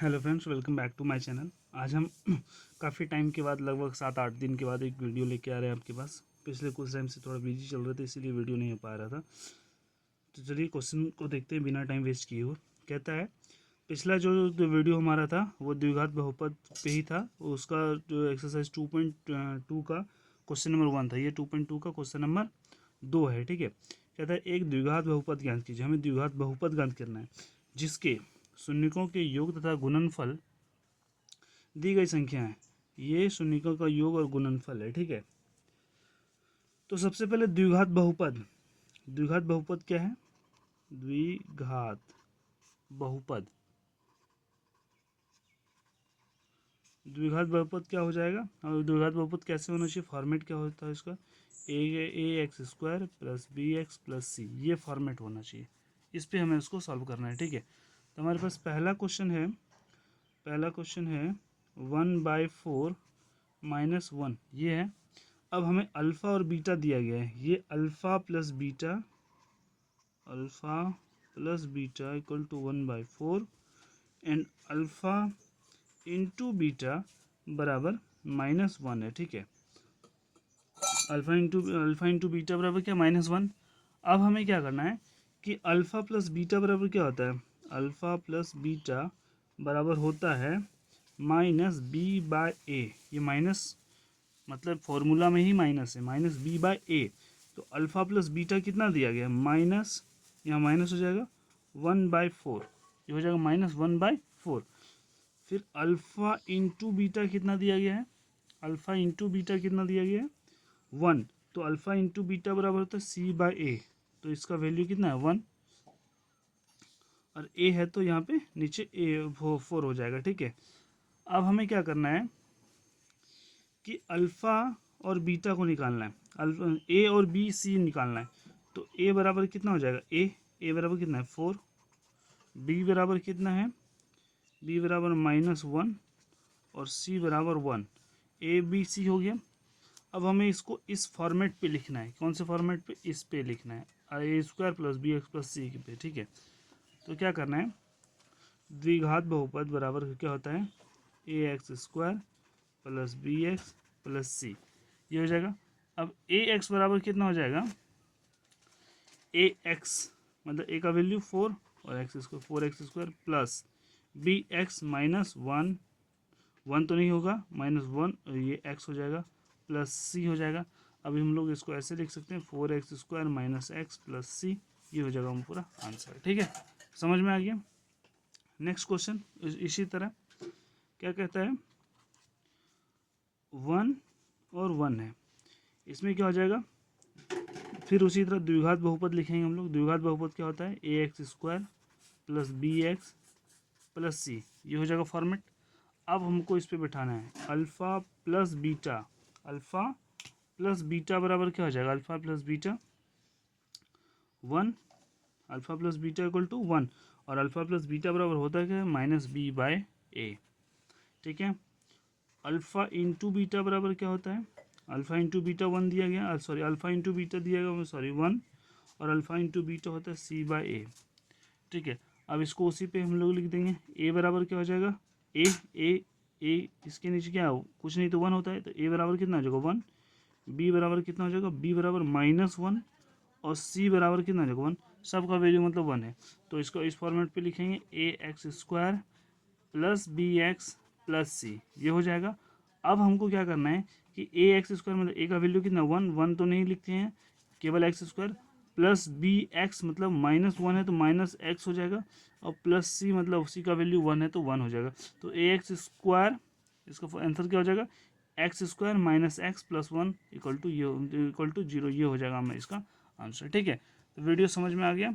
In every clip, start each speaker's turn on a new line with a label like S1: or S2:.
S1: Hello friends, welcome back to my channel. आज हम काफ़ी टाइम के बाद, लगभग 7-8 दिन के बाद एक वीडियो लेके आ रहे हैं आपके पास। पिछले कुछ टाइम से थोड़ा बिजी चल रहे थे, इसीलिए वीडियो नहीं हो पा रहा था। तो चलिए क्वेश्चन को देखते हैं बिना टाइम वेस्ट किए हुए। कहता है, पिछला जो वीडियो हमारा था वो द्विघात बहुपद पे ही था। उसका जो एक्सरसाइज 2.2 का क्वेश्चन नंबर 1 था, ये 2.2 का क्वेश्चन नंबर 2 है। ठीक है। कहता है, एक द्विघात बहुपद ज्ञात कीजिए। हमें द्विघात बहुपद ज्ञात करना है जिसके शून्यकों के योग तथा गुणनफल दी गई संख्या है। ये शून्यकों का योग और गुणनफल है। ठीक है। तो सबसे पहले द्विघात बहुपद। द्विघात बहुपद क्या है? द्विघात बहुपद। द्विघात बहुपद क्या हो जाएगा? और द्विघात बहुपद कैसे होना चाहिए? फॉर्मेट क्या होता है इसका? A x square plus b x plus c, ये फॉर्मेट होना चाहिए। इस पे हमें इसको सॉल्व करना है। ठीक है। तो हमारे पास पहला क्वेश्चन है 1/4 -1, ये है। अब हमें अल्फ़ा और बीटा दिया गया है। ये alpha plus beta equal to 1/4 and alpha into beta बराबर -1 है। ठीक है। अल्फ़ा इंटू बीटा बराबर क्या? -1। अब हमें क्या करना है कि अल्फ़ा प्लस बीटा बराबर क्या होता है? अल्फ़ा प्लस बीटा बराबर होता है -b/a। ये माइनस मतलब फॉर्मूला में ही माइनस है, -b/a। तो अल्फ़ा प्लस बीटा कितना दिया गया? माइनस, यहाँ माइनस हो जाएगा 1/4, ये हो जाएगा -1/4। फिर अल्फ़ा इंटू बीटा कितना दिया गया है? अल्फ़ा इंटू बीटा कितना दिया गया है? 1। तो अल्फ़ा इंटू बीटा बराबर होता है c/a। तो इसका वैल्यू कितना है? 1। और a है तो यहाँ पे नीचे 4 हो जाएगा। ठीक है। अब हमें क्या करना है कि अल्फ़ा और बीटा को निकालना है। अल्फ़ा ए और बी सी निकालना है। तो ए बराबर कितना हो जाएगा? ए बराबर कितना है? 4। बी बराबर कितना है? बी बराबर -1 और सी बराबर 1। ए बी सी हो गया। अब हमें इसको इस फॉर्मेट पे लिखना है। कौन से फॉर्मेट पे? इस पे लिखना है, a square plus b x plus c पे। ठीक है। तो क्या करना है? द्विघात बहुपद बराबर क्या होता है? A x square plus b x plus c, ये हो जाएगा। अब ए एक्स बराबर कितना हो जाएगा? ए एक्स मतलब ए का वैल्यू 4 और x square 4x² plus b x -1, 1 तो नहीं होगा, -1 और ये x हो जाएगा प्लस सी हो जाएगा। अभी हम लोग इसको ऐसे लिख सकते हैं 4x² - x प्लस सी, ये हो जाएगा हम पूरा आंसर। ठीक है। समझ में आ गया? नेक्स्ट क्वेश्चन इसी तरह क्या कहता है? 1 और 1 है, इसमें क्या हो जाएगा? फिर उसी तरह द्विघात बहुपद लिखेंगे हम लोग। द्विघात बहुपद क्या होता है? ax² plus bx plus c, ये हो जाएगा फॉर्मेट। अब हमको इस पे बैठाना है अल्फ़ा प्लस बीटा बराबर क्या हो जाएगा? Alpha plus beta 1, alpha plus beta equal to 1 और अल्फ़ा प्लस बीटा बराबर होता है क्या? -b/a। ठीक है। अल्फ़ा इंटू बीटा बराबर क्या होता है? अल्फ़ा इंटू बीटा 1 दिया गया, सॉरी अल्फ़ा इंटू बीटा दिया गया, सॉरी 1 और अल्फ़ा इंटू बीटा होता है c/a। ठीक है। अब इसको उसी पे हम लोग लिख देंगे। a बराबर क्या हो जाएगा? ए इसके नीचे क्या हो? कुछ नहीं तो 1 होता है, तो a बराबर कितना हो जाएगा? 1। b बराबर कितना हो जाएगा? b बराबर -1 और c बराबर कितना हो जाएगा? 1। सबका वैल्यू मतलब 1 है, तो इसको इस फॉर्मेट पे लिखेंगे ax² plus b x plus c, ये हो जाएगा। अब हमको क्या करना है कि ax² मतलब a का वैल्यू कितना? 1 तो नहीं लिखते हैं, केवल x² प्लस बी एक्स मतलब -1 है तो -x हो जाएगा और प्लस सी मतलब सी का वैल्यू 1 है तो 1 हो जाएगा। तो ax², इसका आंसर क्या हो जाएगा? x² - x plus 1 equal to 0, ये हो जाएगा हमें इसका आंसर। ठीक है। तो वीडियो समझ में आ गया?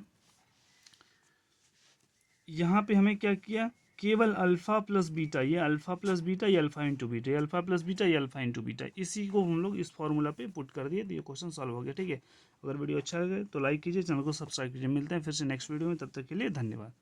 S1: यहाँ पे हमें क्या किया? केवल अल्फ़ा प्लस बीटा, ये अल्फ़ा प्लस बीटा, ये अल्फ़ा इंटू बीटा, ये अल्फ़ा प्लस बीटा, ये अल्फ़ा इंटू बीटा, इसी को हम लोग इस फॉर्मूला पे पुट कर दिए तो ये क्वेश्चन सॉल्व हो गया। ठीक है। अगर वीडियो अच्छा लगे तो लाइक कीजिए, चैनल को सब्सक्राइब कीजिए। मिलते हैं फिर से नेक्स्ट वीडियो में, तब तक के लिए धन्यवाद।